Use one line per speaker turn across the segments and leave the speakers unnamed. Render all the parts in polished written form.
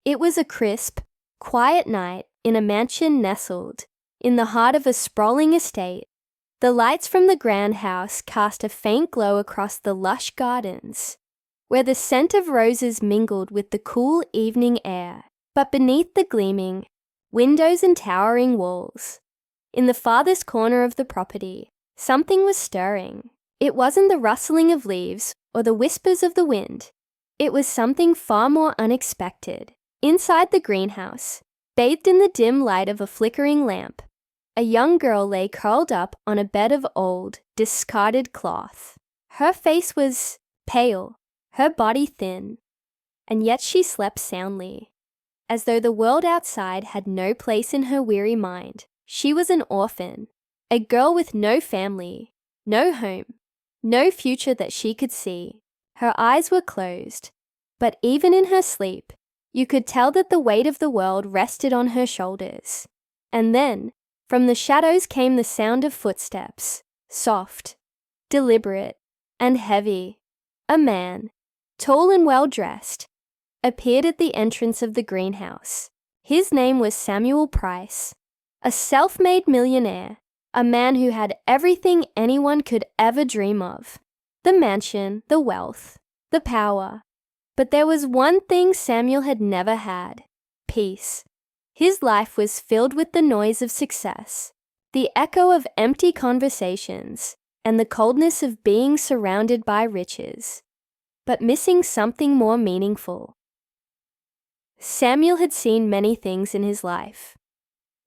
It was a crisp, quiet night in a mansion nestled in the heart of a sprawling estate. The lights from the grand house cast a faint glow across the lush gardens, where the scent of roses mingled with the cool evening air. But beneath the gleaming windows and towering walls, in the farthest corner of the property, something was stirring. It wasn't the rustling of leaves or the whispers of the wind. It was something far more unexpected. Inside the greenhouse, bathed in the dim light of a flickering lamp, a young girl lay curled up on a bed of old, discarded cloth. Her face was pale, her body thin, and yet she slept soundly, as though the world outside had no place in her weary mind. She was an orphan, a girl with no family, no home, no future that she could see. Her eyes were closed, but even in her sleep, you could tell that the weight of the world rested on her shoulders. And then, from the shadows came the sound of footsteps, soft, deliberate, and heavy. A man, tall and well-dressed, appeared at the entrance of the greenhouse. His name was Samuel Price, a self-made millionaire, a man who had everything anyone could ever dream of: the mansion, the wealth, the power. But there was one thing Samuel had never had: peace. His life was filled with the noise of success, the echo of empty conversations, and the coldness of being surrounded by riches, but missing something more meaningful. Samuel had seen many things in his life: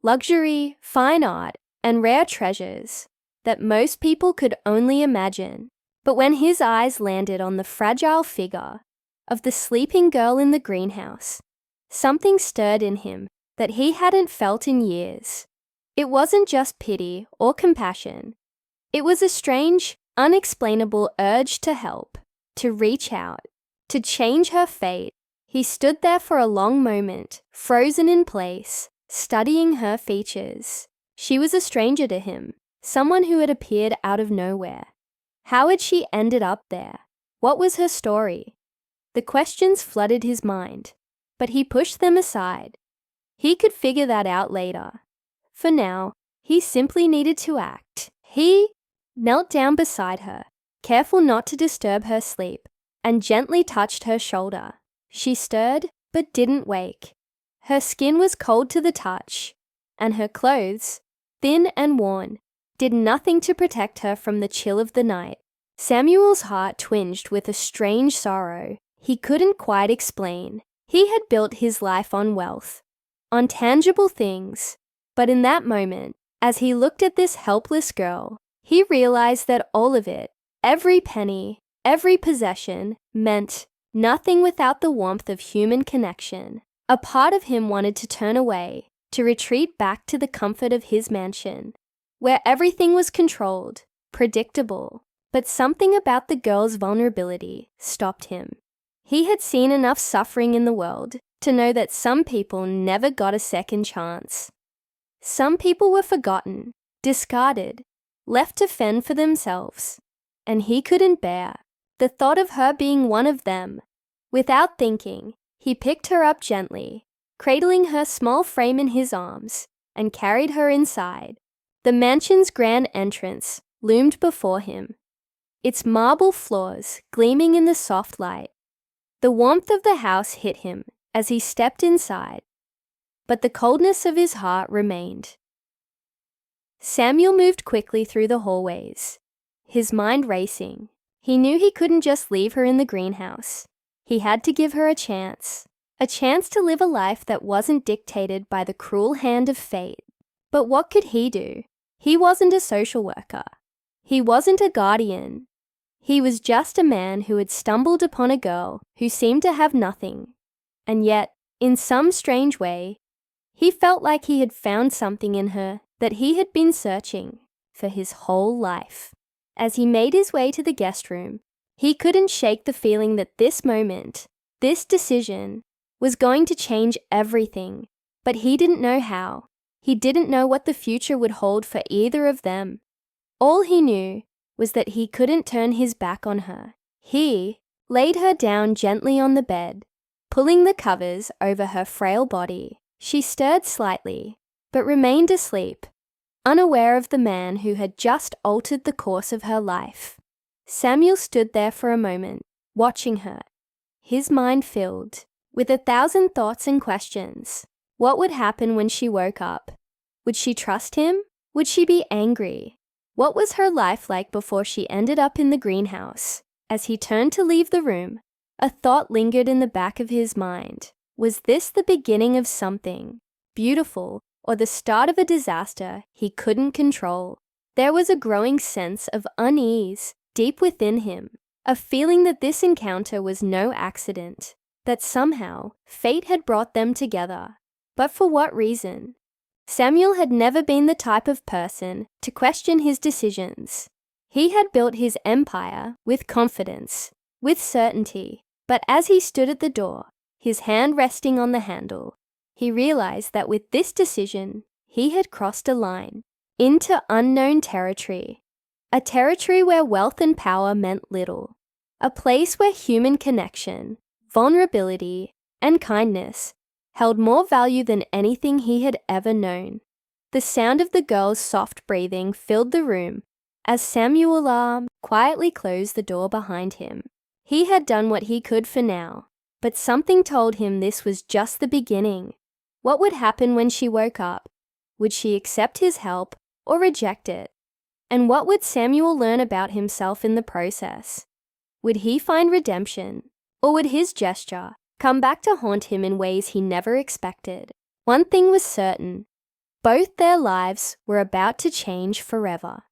luxury, fine art, and rare treasures that most people could only imagine. But when his eyes landed on the fragile figure of the sleeping girl in the greenhouse, something stirred in him that he hadn't felt in years. It wasn't just pity or compassion. It was a strange, unexplainable urge to help, to reach out, to change her fate. He stood there for a long moment, frozen in place, studying her features. She was a stranger to him, someone who had appeared out of nowhere. How had she ended up there? What was her story? The questions flooded his mind, but he pushed them aside. He could figure that out later. For now, he simply needed to act. He knelt down beside her, careful not to disturb her sleep, and gently touched her shoulder. She stirred, but didn't wake. Her skin was cold to the touch, and her clothes, thin and worn, did nothing to protect her from the chill of the night. Samuel's heart twinged with a strange sorrow he couldn't quite explain. He had built his life on wealth, on tangible things, but in that moment, as he looked at this helpless girl, he realized that all of it, every penny, every possession, meant nothing without the warmth of human connection. A part of him wanted to turn away, to retreat back to the comfort of his mansion, where everything was controlled, predictable. But something about the girl's vulnerability stopped him. He had seen enough suffering in the world to know that some people never got a second chance. Some people were forgotten, discarded, left to fend for themselves, and he couldn't bear the thought of her being one of them. Without thinking, he picked her up gently, cradling her small frame in his arms, and carried her inside. The mansion's grand entrance loomed before him, its marble floors gleaming in the soft light. The warmth of the house hit him as he stepped inside, but the coldness of his heart remained. Samuel moved quickly through the hallways, his mind racing. He knew he couldn't just leave her in the greenhouse. He had to give her a chance to live a life that wasn't dictated by the cruel hand of fate. But what could he do? He wasn't a social worker. He wasn't a guardian. He was just a man who had stumbled upon a girl who seemed to have nothing. And yet, in some strange way, he felt like he had found something in her that he had been searching for his whole life. As he made his way to the guest room, he couldn't shake the feeling that this moment, this decision, was going to change everything. But he didn't know how. He didn't know what the future would hold for either of them. All he knew was that he couldn't turn his back on her. He laid her down gently on the bed, Pulling the covers over her frail body, she stirred slightly, but remained asleep, unaware of the man who had just altered the course of her life. Samuel stood there for a moment, watching her, his mind filled with 1,000 thoughts and questions. What would happen when she woke up? Would she trust him? Would she be angry? What was her life like before she ended up in the greenhouse? As he turned to leave the room, a thought lingered in the back of his mind. Was this the beginning of something beautiful or the start of a disaster he couldn't control? There was a growing sense of unease deep within him, a feeling that this encounter was no accident, that somehow fate had brought them together. But for what reason? Samuel had never been the type of person to question his decisions. He had built his empire with confidence, with certainty, but as he stood at the door, his hand resting on the handle, he realized that with this decision, he had crossed a line into unknown territory, a territory where wealth and power meant little, a place where human connection, vulnerability, and kindness held more value than anything he had ever known. The sound of the girl's soft breathing filled the room as Samuel quietly closed the door behind him. He had done what he could for now, but something told him this was just the beginning. What would happen when she woke up? Would she accept his help or reject it? And what would Samuel learn about himself in the process? Would he find redemption, or would his gesture come back to haunt him in ways he never expected? One thing was certain: both their lives were about to change forever.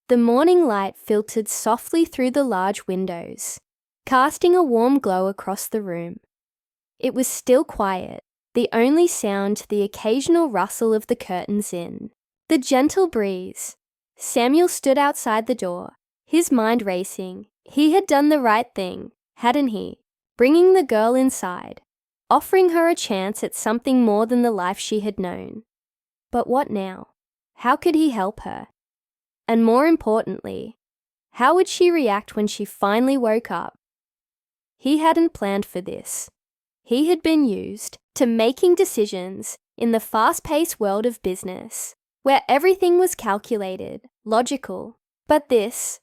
The morning light filtered softly through the large windows, casting a warm glow across the room. It was still quiet, the only sound the occasional rustle of the curtains in the gentle breeze. Samuel stood outside the door, his mind racing. He had done the right thing, hadn't he? Bringing the girl inside, offering her a chance at something more than the life she had known. But what now? How could he help her? And more importantly, how would she react when she finally woke up? He hadn't planned for this. He had been used to making decisions in the fast-paced world of business, where everything was calculated, logical. But this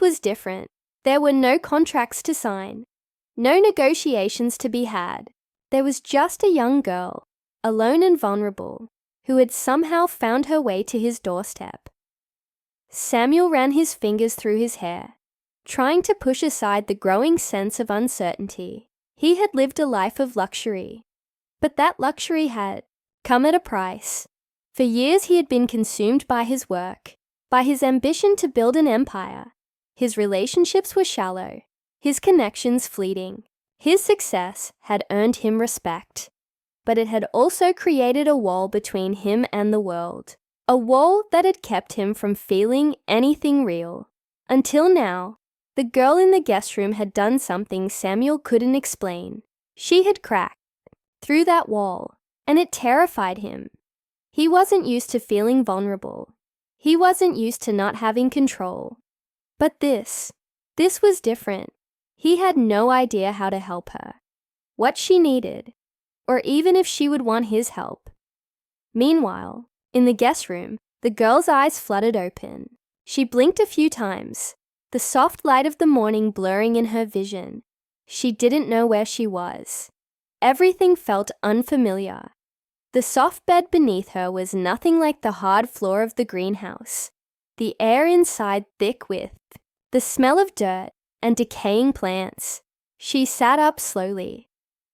was different. There were no contracts to sign, no negotiations to be had. There was just a young girl, alone and vulnerable, who had somehow found her way to his doorstep. Samuel ran his fingers through his hair, trying to push aside the growing sense of uncertainty. He had lived a life of luxury, but that luxury had come at a price. For years he had been consumed by his work, by his ambition to build an empire. His relationships were shallow, his connections fleeting. His success had earned him respect, but it had also created a wall between him and the world, a wall that had kept him from feeling anything real. Until now, the girl in the guest room had done something Samuel couldn't explain. She had cracked through that wall, and it terrified him. He wasn't used to feeling vulnerable. He wasn't used to not having control. But this was different. He had no idea how to help her, what she needed, or even if she would want his help. Meanwhile, in the guest room, the girl's eyes fluttered open. She blinked a few times, the soft light of the morning blurring in her vision. She didn't know where she was. Everything felt unfamiliar. The soft bed beneath her was nothing like the hard floor of the greenhouse. The air inside thick with the smell of dirt and decaying plants. She sat up slowly,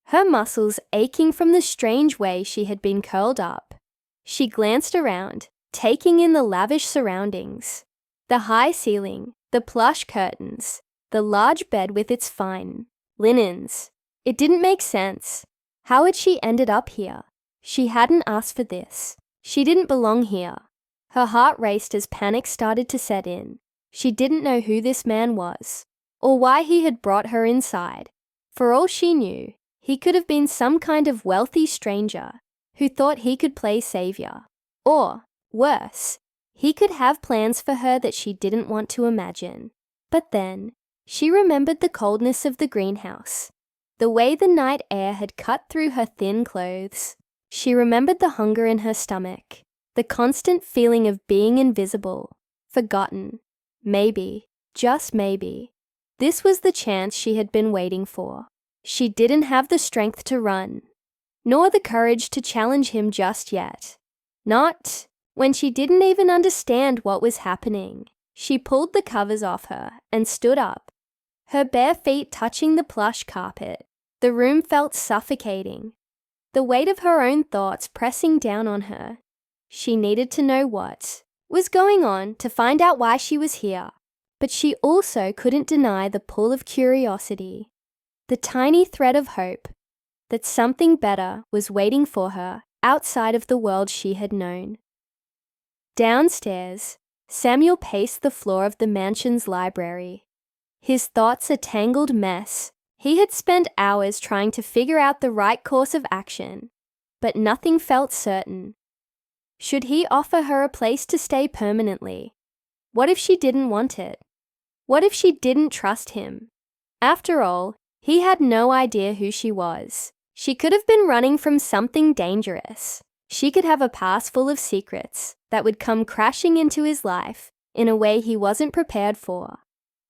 her muscles aching from the strange way she had been curled up. She glanced around, taking in the lavish surroundings. The high ceiling, the plush curtains, the large bed with its fine linens. It didn't make sense. How had she ended up here? She hadn't asked for this. She didn't belong here. Her heart raced as panic started to set in. She didn't know who this man was, or why he had brought her inside. For all she knew, he could have been some kind of wealthy stranger who thought he could play savior. Or, worse, he could have plans for her that she didn't want to imagine. But then, she remembered the coldness of the greenhouse, the way the night air had cut through her thin clothes. She remembered the hunger in her stomach, the constant feeling of being invisible, forgotten. Maybe, just maybe, this was the chance she had been waiting for. She didn't have the strength to run, nor the courage to challenge him just yet. Not when she didn't even understand what was happening. She pulled the covers off her and stood up, her bare feet touching the plush carpet. The room felt suffocating, the weight of her own thoughts pressing down on her. She needed to know what was going on to find out why she was here, but she also couldn't deny the pull of curiosity, the tiny thread of hope that something better was waiting for her outside of the world she had known. Downstairs, Samuel paced the floor of the mansion's library, his thoughts a tangled mess. He had spent hours trying to figure out the right course of action, but nothing felt certain. Should he offer her a place to stay permanently? What if she didn't want it? What if she didn't trust him? After all, he had no idea who she was. She could have been running from something dangerous. She could have a past full of secrets that would come crashing into his life in a way he wasn't prepared for.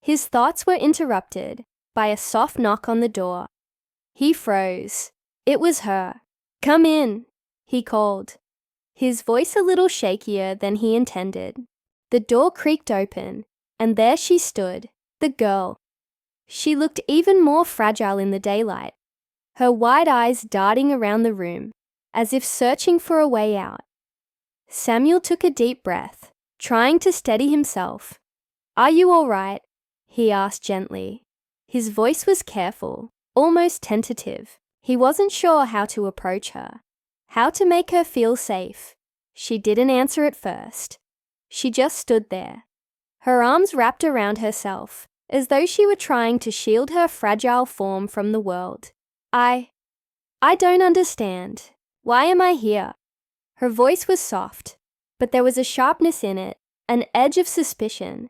His thoughts were interrupted by a soft knock on the door. He froze. It was her. "Come in," he called, his voice a little shakier than he intended. The door creaked open, and there she stood, the girl. She looked even more fragile in the daylight, her wide eyes darting around the room, as if searching for a way out. Samuel took a deep breath, trying to steady himself. "Are you all right?" he asked gently. His voice was careful, almost tentative. He wasn't sure how to approach her, how to make her feel safe. She didn't answer at first. She just stood there, her arms wrapped around herself, as though she were trying to shield her fragile form from the world. I don't understand. Why am I here?" Her voice was soft, but there was a sharpness in it, an edge of suspicion.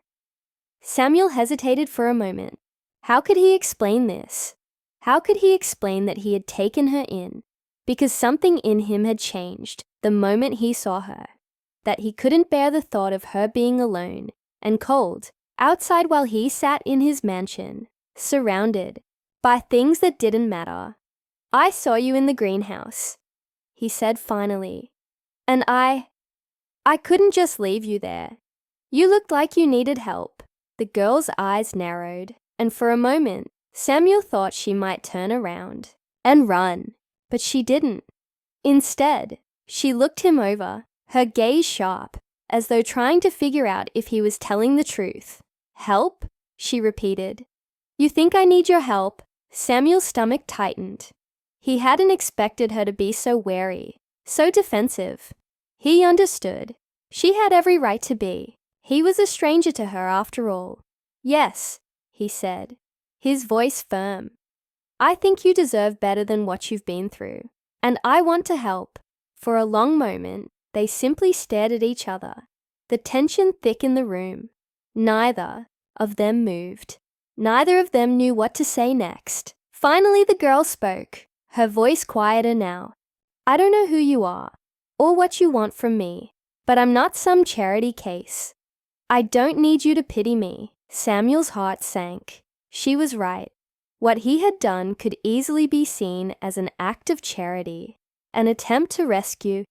Samuel hesitated for a moment. How could he explain this? How could he explain that he had taken her in because something in him had changed the moment he saw her, that he couldn't bear the thought of her being alone and cold outside while he sat in his mansion, surrounded by things that didn't matter? "I saw you in the greenhouse," he said finally, "and I couldn't just leave you there. You looked like you needed help." The girl's eyes narrowed, and for a moment, Samuel thought she might turn around and run, but she didn't. Instead, she looked him over, her gaze sharp, as though trying to figure out if he was telling the truth. "Help?" she repeated. "You think I need your help?" Samuel's stomach tightened. He hadn't expected her to be so wary, so defensive. He understood. She had every right to be. He was a stranger to her after all. "Yes," he said, his voice firm. "I think you deserve better than what you've been through, and I want to help." For a long moment, they simply stared at each other, the tension thick in the room. Neither of them moved. Neither of them knew what to say next. Finally, the girl spoke, her voice quieter now. "I don't know who you are, or what you want from me, but I'm not some charity case. I don't need you to pity me." Samuel's heart sank. She was right. What he had done could easily be seen as an act of charity, an attempt to rescue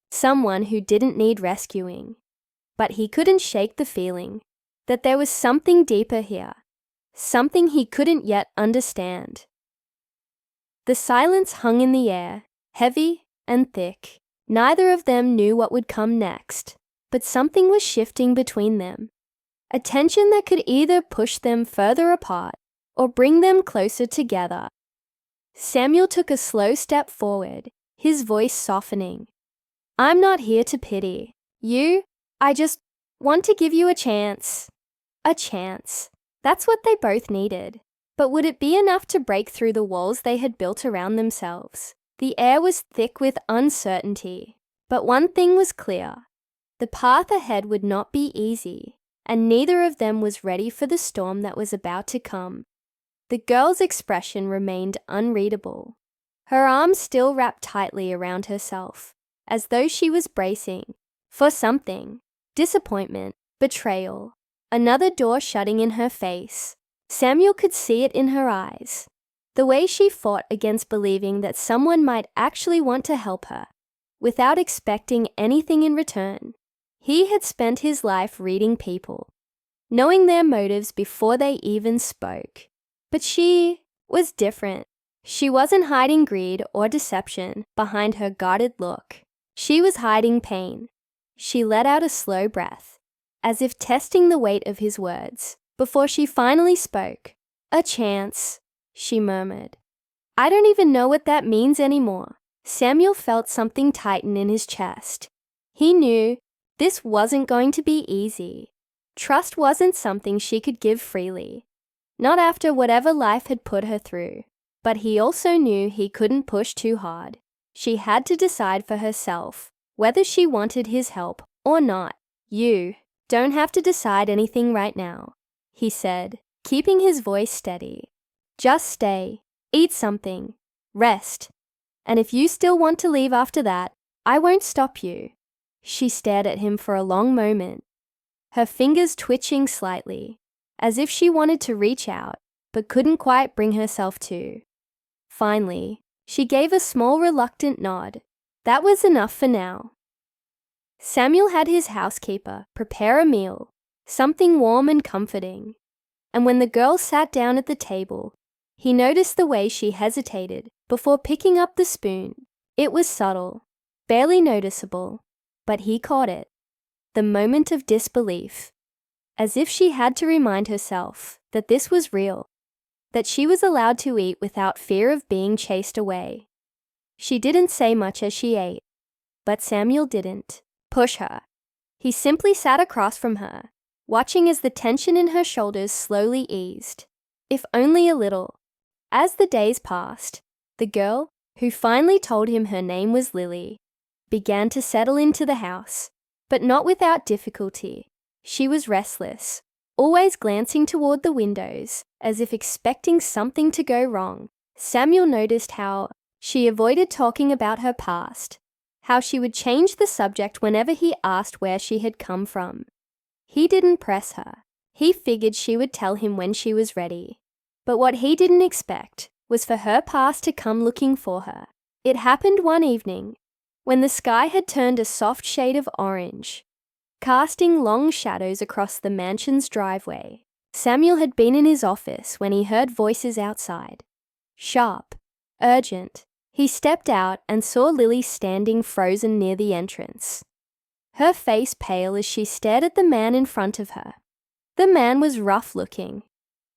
someone who didn't need rescuing. But he couldn't shake the feeling that there was something deeper here, something he couldn't yet understand. The silence hung in the air, heavy and thick. Neither of them knew what would come next, but something was shifting between them, a tension that could either push them further apart or bring them closer together. Samuel took a slow step forward, his voice softening. "I'm not here to pity you. I just want to give you a chance." A chance. That's what they both needed. But would it be enough to break through the walls they had built around themselves? The air was thick with uncertainty. But one thing was clear. The path ahead would not be easy, and neither of them was ready for the storm that was about to come. The girl's expression remained unreadable. Her arms still wrapped tightly around herself, as though she was bracing for something. Disappointment, betrayal, another door shutting in her face. Samuel could see it in her eyes. The way she fought against believing that someone might actually want to help her, without expecting anything in return. He had spent his life reading people, knowing their motives before they even spoke. But she was different. She wasn't hiding greed or deception behind her guarded look. She was hiding pain. She let out a slow breath, as if testing the weight of his words, before she finally spoke. "A chance," she murmured. "I don't even know what that means anymore." Samuel felt something tighten in his chest. He knew this wasn't going to be easy. Trust wasn't something she could give freely, not after whatever life had put her through. But he also knew he couldn't push too hard. She had to decide for herself whether she wanted his help or not. "You don't have to decide anything right now," he said, keeping his voice steady. "Just stay, eat something, rest. And if you still want to leave after that, I won't stop you." She stared at him for a long moment, her fingers twitching slightly, as if she wanted to reach out, but couldn't quite bring herself to. Finally, she gave a small reluctant nod. That was enough for now. Samuel had his housekeeper prepare a meal, something warm and comforting. And when the girl sat down at the table, he noticed the way she hesitated before picking up the spoon. It was subtle, barely noticeable, but he caught it. The moment of disbelief, as if she had to remind herself that this was real, that she was allowed to eat without fear of being chased away. She didn't say much as she ate, but Samuel didn't push her. He simply sat across from her, watching as the tension in her shoulders slowly eased, if only a little. As the days passed, the girl, who finally told him her name was Lily, began to settle into the house, but not without difficulty. She was restless, always glancing toward the windows, as if expecting something to go wrong. Samuel noticed how she avoided talking about her past, how she would change the subject whenever he asked where she had come from. He didn't press her. He figured she would tell him when she was ready. But what he didn't expect was for her past to come looking for her. It happened one evening, when the sky had turned a soft shade of orange, casting long shadows across the mansion's driveway. Samuel had been in his office when he heard voices outside. Sharp, urgent. He stepped out and saw Lily standing frozen near the entrance, her face pale as she stared at the man in front of her. The man was rough-looking,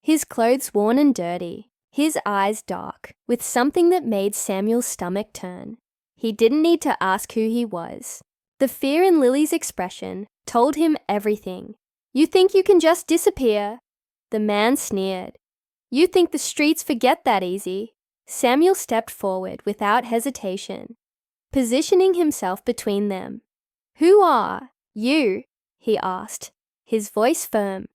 his clothes worn and dirty, his eyes dark, with something that made Samuel's stomach turn. He didn't need to ask who he was. The fear in Lily's expression told him everything. "You think you can just disappear?" The man sneered. "You think the streets forget that easy?" Samuel stepped forward without hesitation, positioning himself between them. "Who are you?" he asked, his voice firm.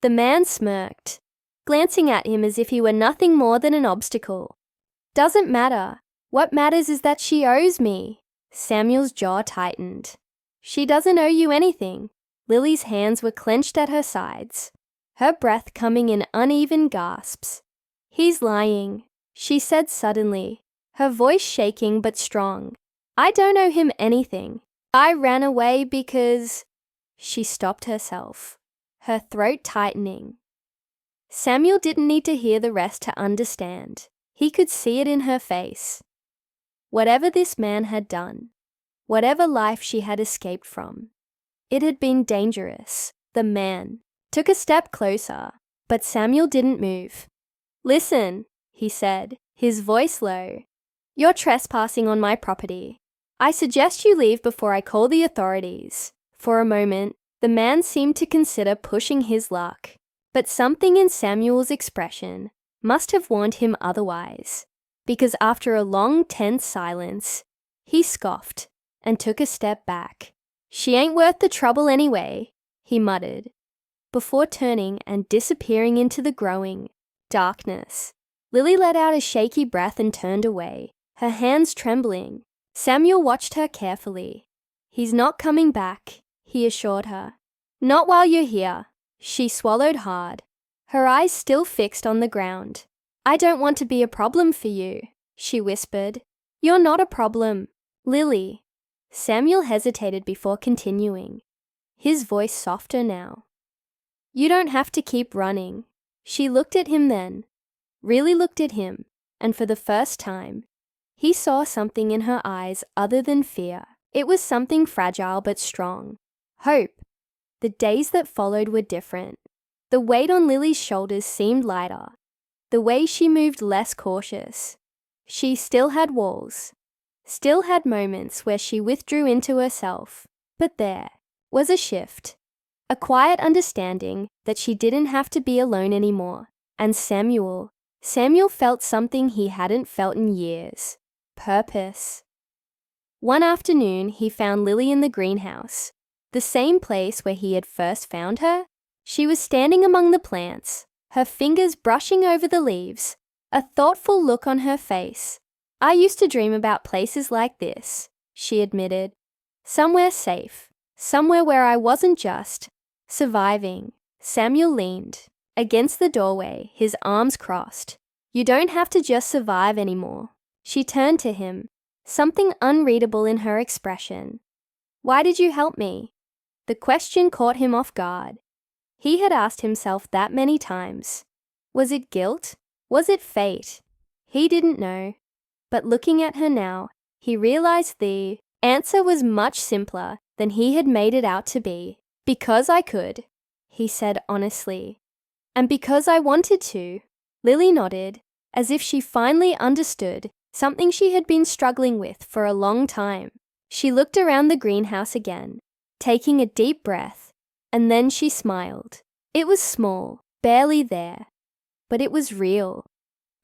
The man smirked, glancing at him as if he were nothing more than an obstacle. "Doesn't matter. What matters is that she owes me." Samuel's jaw tightened. "She doesn't owe you anything." Lily's hands were clenched at her sides, her breath coming in uneven gasps. "He's lying," she said suddenly, her voice shaking but strong. "I don't owe him anything. I ran away because—" She stopped herself, her throat tightening. Samuel didn't need to hear the rest to understand. He could see it in her face. Whatever this man had done, whatever life she had escaped from, it had been dangerous. The man took a step closer, but Samuel didn't move. "Listen," he said, his voice low. "You're trespassing on my property. I suggest you leave before I call the authorities." For a moment, the man seemed to consider pushing his luck, but something in Samuel's expression must have warned him otherwise, because after a long, tense silence, he scoffed and took a step back. "She ain't worth the trouble anyway," he muttered, before turning and disappearing into the growing, darkness. Lily let out a shaky breath and turned away, her hands trembling. Samuel watched her carefully. "He's not coming back," he assured her. "Not while you're here." She swallowed hard, her eyes still fixed on the ground. "I don't want to be a problem for you," she whispered. "You're not a problem, Lily." Samuel hesitated before continuing, his voice softer now. "You don't have to keep running." She looked at him then, really looked at him, and for the first time, he saw something in her eyes other than fear. It was something fragile but strong. Hope. The days that followed were different. The weight on Lily's shoulders seemed lighter. The way she moved less cautious. She still had walls. Still had moments where she withdrew into herself. But there was a shift. A quiet understanding that she didn't have to be alone anymore. And Samuel felt something he hadn't felt in years. Purpose. One afternoon, he found Lily in the greenhouse, the same place where he had first found her. She was standing among the plants, her fingers brushing over the leaves, a thoughtful look on her face. "I used to dream about places like this," she admitted. "Somewhere safe, somewhere where I wasn't just surviving." Samuel leaned against the doorway, his arms crossed. "You don't have to just survive anymore." She turned to him, something unreadable in her expression. "Why did you help me?" The question caught him off guard. He had asked himself that many times. Was it guilt? Was it fate? He didn't know. But looking at her now, he realized the answer was much simpler than he had made it out to be. "Because I could," he said honestly. "And because I wanted to." Lily nodded, as if she finally understood something she had been struggling with for a long time. She looked around the greenhouse again, taking a deep breath, and then she smiled. It was small, barely there, but it was real.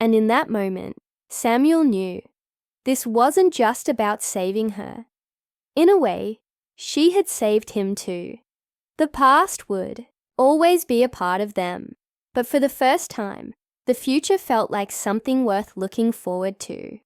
And in that moment, Samuel knew this wasn't just about saving her. In a way, she had saved him too. The past would always be a part of them, but for the first time, the future felt like something worth looking forward to.